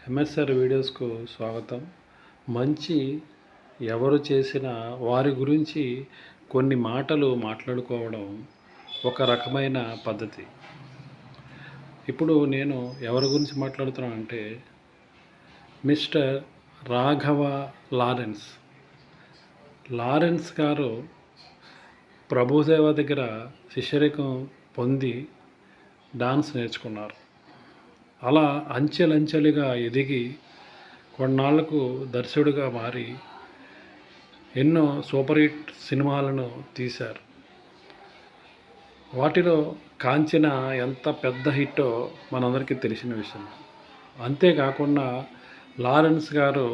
MSR వీడియోస్కు స్వాగతం. మంచి ఎవరు చేసిన వారి గురించి కొన్ని మాటలు మాట్లాడుకోవడం ఒక రకమైన పద్ధతి. ఇప్పుడు నేను ఎవరి గురించి మాట్లాడుతున్నానంటే మిస్టర్ రాఘవ లారెన్స్ గారు ప్రభుదేవ దగ్గర శిష్యరికం పొంది డాన్స్ నేర్చుకున్నారు. అలా అంచెలంచెలుగా ఎదిగి కొన్నాళ్లకు దర్శకుడిగా మారి ఎన్నో సూపర్ హిట్ సినిమాలను తీశారు. వాటిలో కాంచన ఎంత పెద్ద హిట్టో మనందరికీ తెలిసిన విషయం. అంతేకాకుండా లారెన్స్ గారు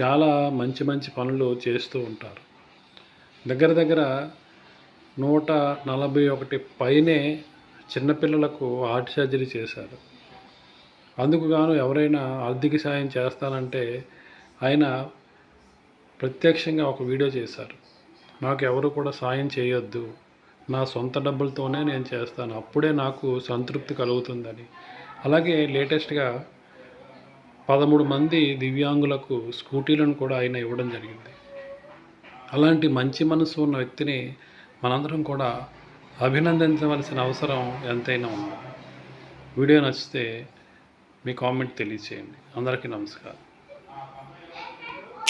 చాలా మంచి మంచి పనులు చేస్తూ ఉంటారు. దగ్గర 141 పైనే చిన్నపిల్లలకు హార్ట్ సర్జరీ చేశారు. అందుకు గాను ఎవరైనా ఆర్థిక సాయం చేస్తానంటే ఆయన ప్రత్యక్షంగా ఒక వీడియో చేశారు. నాకు ఎవరు కూడా సాయం చేయొద్దు, నా సొంత డబ్బులతోనే నేను చేస్తాను, అప్పుడే నాకు సంతృప్తి కలుగుతుందని. అలాగే లేటెస్ట్గా 13 మంది దివ్యాంగులకు స్కూటీలను కూడా ఆయన ఇవ్వడం జరిగింది. అలాంటి మంచి మనసు ఉన్న వ్యక్తిని మనందరం కూడా అభినందించవలసిన అవసరం ఎంతైనా ఉంది. వీడియో నచ్చితే మీ కామెంట్ తెలియచేయండి. అందరికీ నమస్కారం.